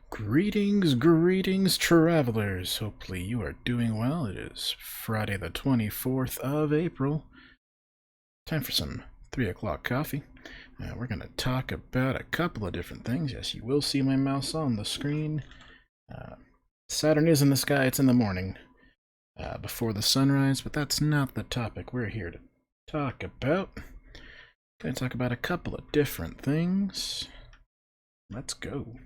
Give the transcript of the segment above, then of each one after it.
Greetings, travelers. Hopefully you are doing well. It is Friday the 24th of April. Time for some 3 o'clock coffee. We're going to talk about a couple of different things. Yes, you will see my mouse on the screen. Saturn is in the sky. It's in the morning before the sunrise, but that's not the topic we're here to talk about. Going to talk about a couple of different things. Let's go.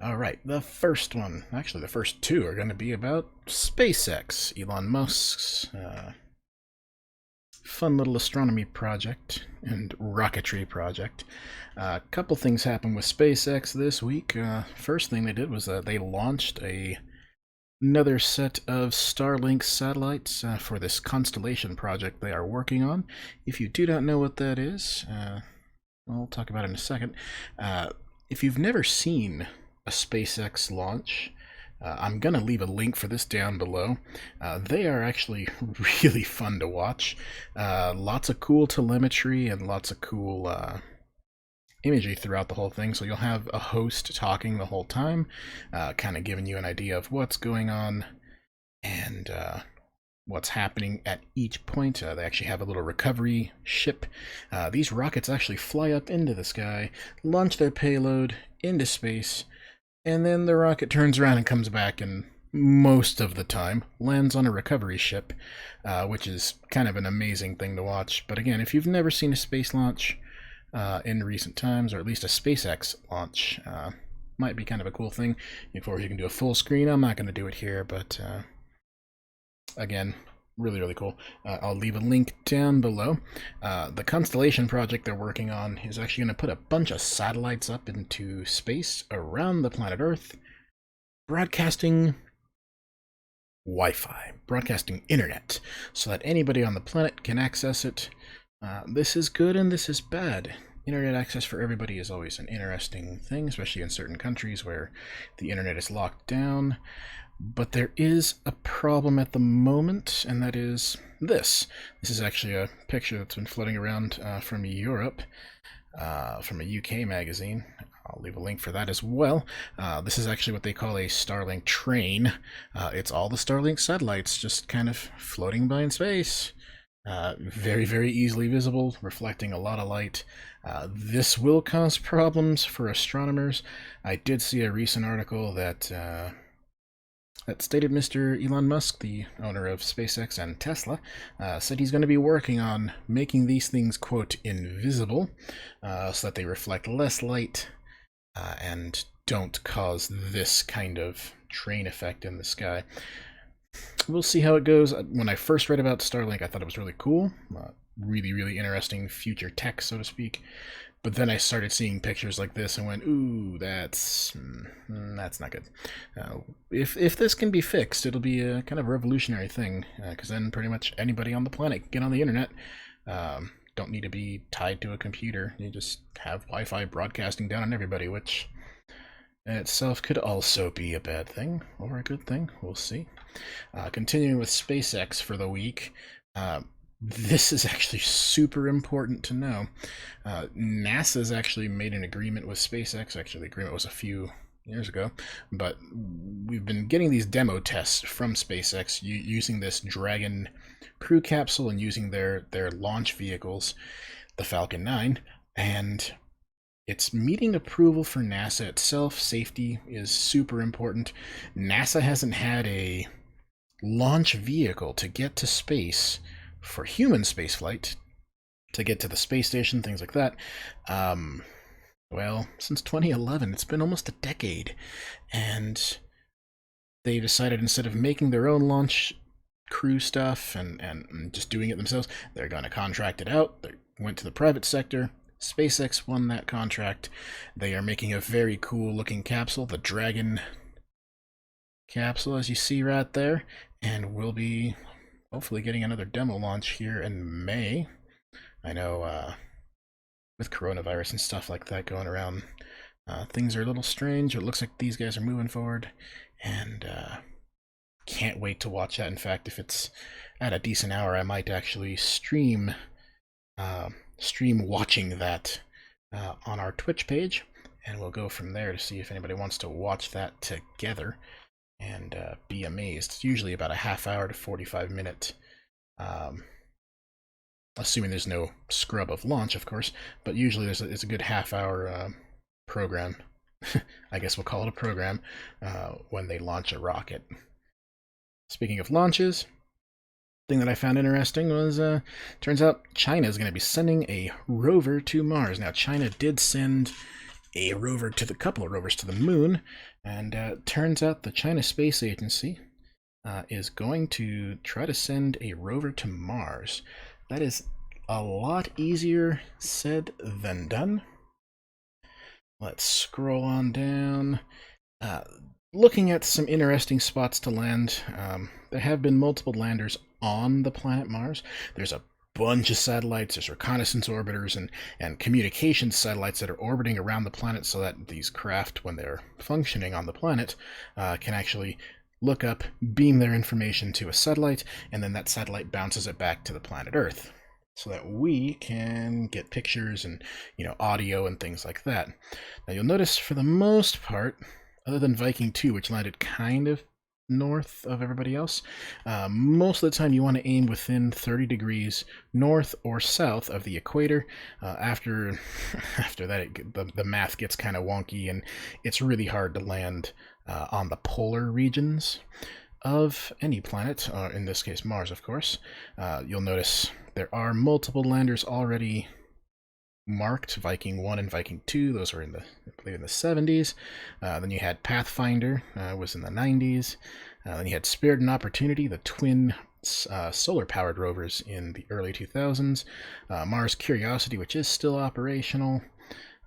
Alright, the first one, actually the first two, are going to be about SpaceX, Elon Musk's fun little astronomy project and rocketry project. A couple things happened with SpaceX this week. First thing they did was they launched another set of Starlink satellites for this constellation project they are working on. If you do not know what that is, I'll talk about it in a second. If you've never seen a SpaceX launch, I'm going to leave a link for this down below. They are actually really fun to watch. Lots of cool telemetry and lots of cool imagery throughout the whole thing. So you'll have a host talking the whole time, kind of giving you an idea of what's going on and what's happening at each point. They actually have a little recovery ship. These rockets actually fly up into the sky, launch their payload into space, and then the rocket turns around and comes back and most of the time lands on a recovery ship, which is kind of an amazing thing to watch. But again, if you've never seen a space launch in recent times, or at least a SpaceX launch, might be kind of a cool thing. Of course, you can do a full screen. I'm not going to do it here, but again, really cool. I'll leave a link down below. The constellation project they're working on is actually going to put a bunch of satellites up into space around the planet Earth, broadcasting Wi-Fi, broadcasting internet, so that anybody on the planet can access it. This is good and this is bad. Internet access for everybody is always an interesting thing, especially in certain countries where the internet is locked down. But there is a problem at the moment, and that is this. This is actually a picture that's been floating around from Europe, from a UK magazine. I'll leave a link for that as well. This is actually what they call a Starlink train. It's all the Starlink satellites just kind of floating by in space. Very easily visible, reflecting a lot of light. This will cause problems for astronomers. I did see a recent article that stated Mr. Elon Musk, the owner of SpaceX and Tesla, said he's going to be working on making these things, quote, invisible, so that they reflect less light and don't cause this kind of train effect in the sky. We'll see how it goes. When I first read about Starlink, I thought it was really cool. Really interesting future tech, so to speak. But then I started seeing pictures like this and went, ooh, that's not good. If this can be fixed, it'll be a kind of revolutionary thing, because then pretty much anybody on the planet can get on the internet. Don't need to be tied to a computer. You just have Wi-Fi broadcasting down on everybody, which in itself could also be a bad thing, or a good thing. We'll see. Continuing with SpaceX for the week. This is actually super important to know. NASA's actually made an agreement with SpaceX. Actually, the agreement was a few years ago, but we've been getting these demo tests from SpaceX using this Dragon crew capsule and using their launch vehicles, the Falcon 9, and it's meeting approval for NASA itself. Safety is super important. NASA hasn't had a launch vehicle to get to space for human spaceflight, to get to the space station, things like that. Well, since 2011, it's been almost a decade, and they decided instead of making their own launch crew stuff and just doing it themselves, they're going to contract it out. They went to the private sector. SpaceX won that contract. They are making a very cool looking capsule, the Dragon capsule, as you see right there, and we'll be hopefully getting another demo launch here in May. I know with coronavirus and stuff like that going around, things are a little strange. It looks like these guys are moving forward, and can't wait to watch that. In fact, if it's at a decent hour, I might actually stream stream watching that on our Twitch page, and we'll go from there to see if anybody wants to watch that together and be amazed. It's usually about a half hour to 45-minute, assuming there's no scrub of launch, of course, but usually it's a good half-hour program. I guess we'll call it a program when they launch a rocket. Speaking of launches, thing that I found interesting was, turns out China is going to be sending a rover to Mars. Now, China did send a rover to the couple of rovers to the moon, and turns out the China Space Agency is going to try to send a rover to Mars. That is a lot easier said than done. Let's scroll on down. Looking at some interesting spots to land, there have been multiple landers on the planet Mars. There's a bunch of satellites, there's reconnaissance orbiters and communications satellites that are orbiting around the planet so that these craft, when they're functioning on the planet, can actually look up, beam their information to a satellite, and then that satellite bounces it back to the planet Earth so that we can get pictures and, audio and things like that. Now you'll notice for the most part, other than Viking 2, which landed kind of north of everybody else, most of the time you want to aim within 30 degrees north or south of the equator. After that, the math gets kind of wonky, and it's really hard to land on the polar regions of any planet, in this case Mars, of course. You'll notice there are multiple landers already marked, Viking 1 and Viking 2, those were I believe in the 70s. Then you had Pathfinder, was in the 90s. Then you had Spirit and Opportunity, the twin solar-powered rovers in the early 2000s. Mars Curiosity, which is still operational.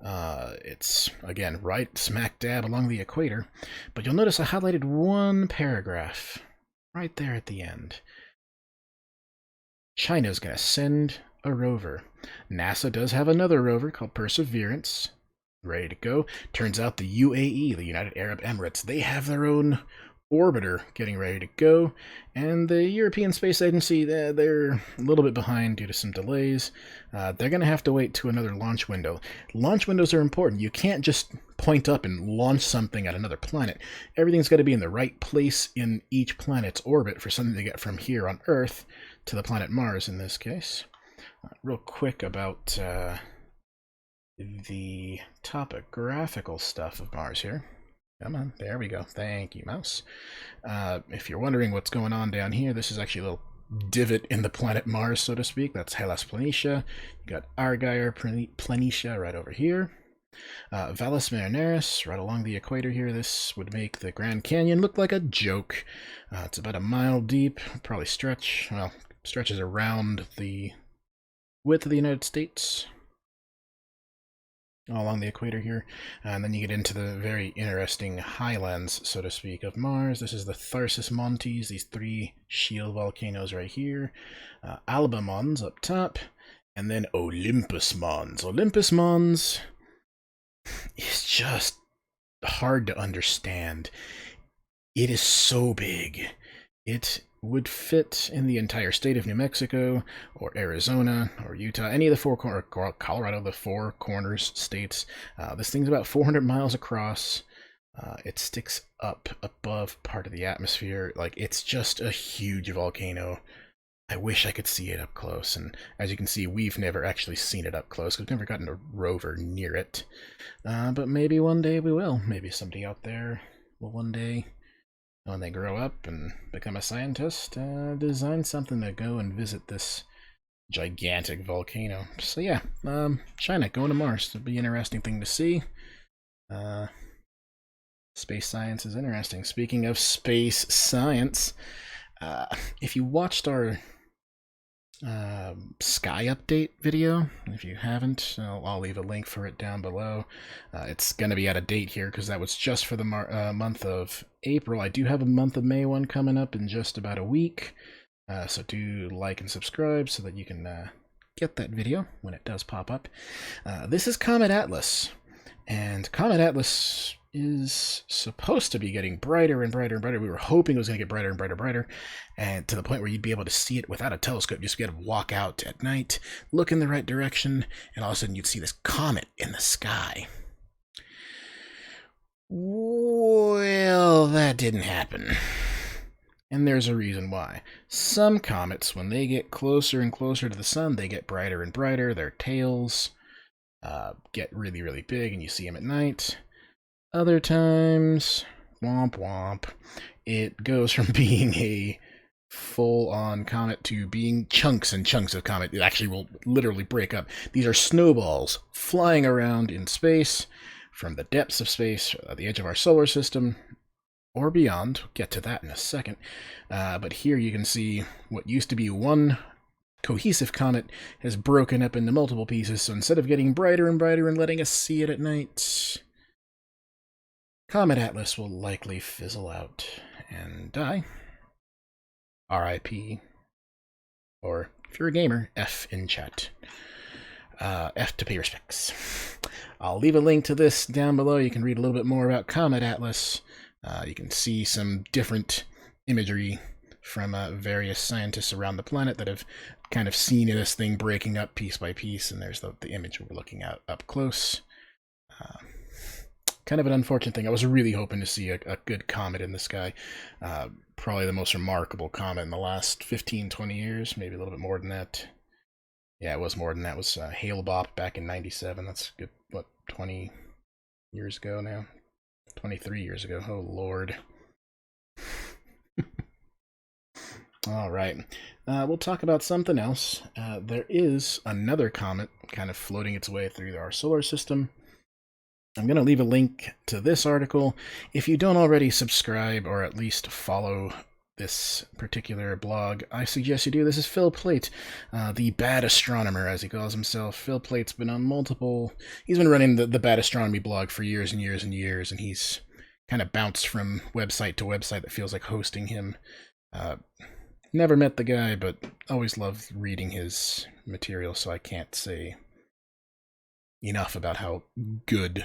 It's, again, right smack dab along the equator. But you'll notice I highlighted one paragraph right there at the end. China's going to send a rover. NASA does have another rover called Perseverance, ready to go. Turns out the UAE, the United Arab Emirates, they have their own orbiter getting ready to go, and the European Space Agency, they're a little bit behind due to some delays. They're going to have to wait to another launch window. Launch windows are important. You can't just point up and launch something at another planet. Everything's got to be in the right place in each planet's orbit for something to get from here on Earth to the planet Mars in this case. Real quick about the topographical stuff of Mars here. Come on, there we go. Thank you, mouse. If you're wondering what's going on down here, this is actually a little divot in the planet Mars, so to speak. That's Hellas Planitia. You got Argyre Planitia right over here. Valles Marineris right along the equator here. This would make the Grand Canyon look like a joke. It's about a mile deep, probably stretches around the width of the United States, all along the equator here. And then you get into the very interesting highlands, so to speak, of Mars. This is the Tharsis Montes, these three shield volcanoes right here. Alba Mons up top, and then Olympus Mons. Olympus Mons is just hard to understand. It is so big. It would fit in the entire state of New Mexico, or Arizona, or Utah, any of the four corners, Colorado, the four corners states. This thing's about 400 miles across. It sticks up above part of the atmosphere. Like, it's just a huge volcano. I wish I could see it up close, and as you can see, we've never actually seen it up close. We've never gotten a rover near it. But maybe one day we will. Maybe somebody out there will one day, when they grow up and become a scientist, design something to go and visit this gigantic volcano. So yeah, China going to Mars. It'll be an interesting thing to see. Space science is interesting. Speaking of space science, if you watched our Sky Update video, if you haven't, I'll leave a link for it down below. It's going to be out of date here because that was just for the month of April. I do have a month of May one coming up in just about a week, so do like and subscribe so that you can get that video when it does pop up. This is Comet Atlas, and Comet Atlas is supposed to be getting brighter and brighter and brighter. We were hoping it was going to get brighter and brighter and brighter, and to the point where you'd be able to see it without a telescope. Just be able to walk out at night, look in the right direction, and all of a sudden you'd see this comet in the sky. Well, that didn't happen. And there's a reason why. Some comets, when they get closer and closer to the sun, they get brighter and brighter. Their tails get really, really big, and you see them at night. Other times, womp womp, it goes from being a full-on comet to being chunks and chunks of comet. It actually will literally break up. These are snowballs flying around in space from the depths of space, at the edge of our solar system, or beyond. We'll get to that in a second. But here you can see what used to be one cohesive comet has broken up into multiple pieces, so instead of getting brighter and brighter and letting us see it at night, Comet Atlas will likely fizzle out and die. RIP. Or, if you're a gamer, F in chat. F to pay respects. I'll leave a link to this down below. You can read a little bit more about Comet Atlas. You can see some different imagery from various scientists around the planet that have kind of seen this thing breaking up piece by piece, and there's the image we're looking at up close. Kind of an unfortunate thing. I was really hoping to see a good comet in the sky. Probably the most remarkable comet in the last 15, 20 years, maybe a little bit more than that. Yeah, it was more than that. It was Hale-Bopp back in 97. That's good, what, 20 years ago now? 23 years ago. Oh, Lord. All right. We'll talk about something else. There is another comet kind of floating its way through our solar system. I'm going to leave a link to this article. If you don't already subscribe or at least follow this particular blog, I suggest you do. This is Phil Plait, the bad astronomer, as he calls himself. Phil Plait's been on multiple... He's been running the bad astronomy blog for years and years and years, and he's kind of bounced from website to website that feels like hosting him. Never met the guy, but always loved reading his material, so I can't say enough about how good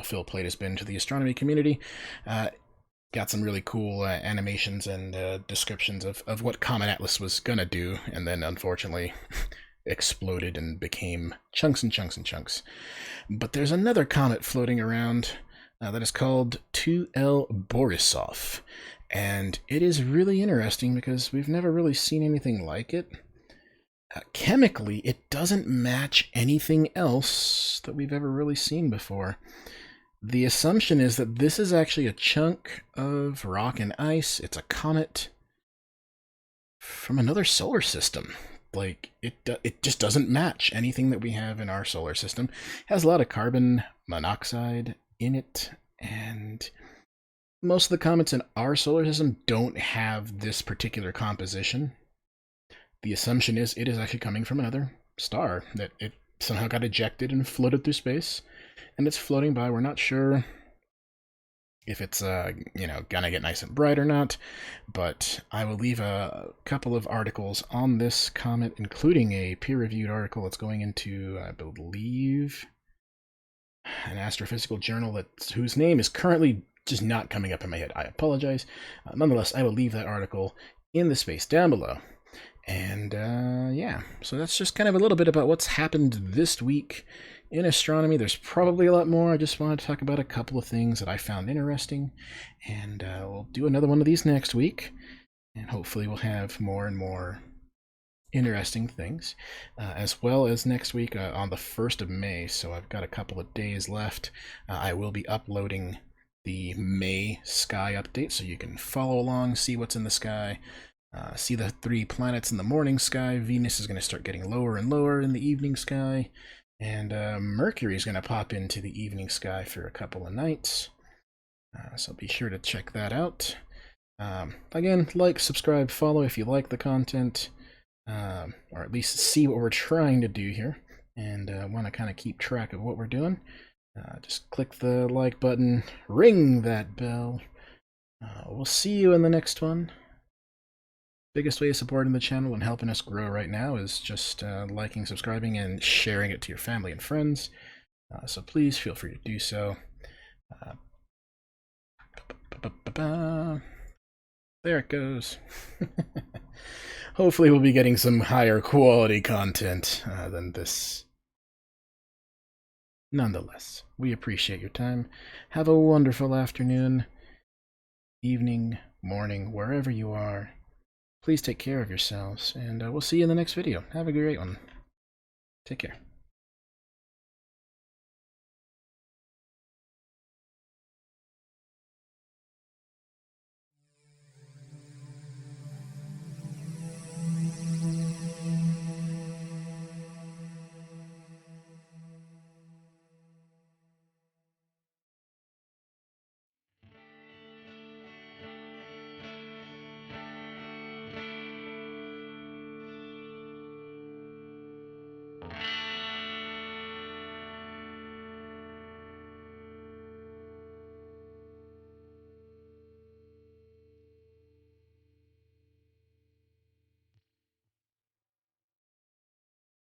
Phil Plait has been to the astronomy community. Got some really cool animations and descriptions of what Comet Atlas was gonna do, and then unfortunately exploded and became chunks and chunks and chunks. But there's another comet floating around that is called 2L Borisov, and it is really interesting because we've never really seen anything like it. Chemically, it doesn't match anything else that we've ever really seen before. The assumption is that this is actually a chunk of rock and ice. It's a comet from another solar system. Like, it just doesn't match anything that we have in our solar system. It has a lot of carbon monoxide in it, and most of the comets in our solar system don't have this particular composition. The assumption is it is actually coming from another star, that it somehow got ejected and floated through space, and it's floating by. We're not sure if it's gonna get nice and bright or not, but I will leave a couple of articles on this comet, including a peer-reviewed article that's going into, I believe, an astrophysical journal whose name is currently just not coming up in my head. I apologize. Nonetheless, I will leave that article in the space down below. And yeah, so that's just kind of a little bit about what's happened this week in astronomy. There's probably a lot more. I just wanted to talk about a couple of things that I found interesting, and we'll do another one of these next week, and hopefully we'll have more and more interesting things, as well as next week on the 1st of May, so I've got a couple of days left. I will be uploading the May sky update, so you can follow along, see what's in the sky. See the 3 planets in the morning sky. Venus is going to start getting lower and lower in the evening sky. And Mercury is going to pop into the evening sky for a couple of nights. So be sure to check that out. Again, like, subscribe, follow if you like the content. Or at least see what we're trying to do here. And want to kind of keep track of what we're doing. Just click the like button. Ring that bell. We'll see you in the next one. Biggest way of supporting the channel and helping us grow right now is just liking, subscribing, and sharing it to your family and friends. So please feel free to do so. There it goes. Hopefully we'll be getting some higher quality content than this. Nonetheless, we appreciate your time. Have a wonderful afternoon, evening, morning, wherever you are. Please take care of yourselves, and we'll see you in the next video. Have a great one. Take care.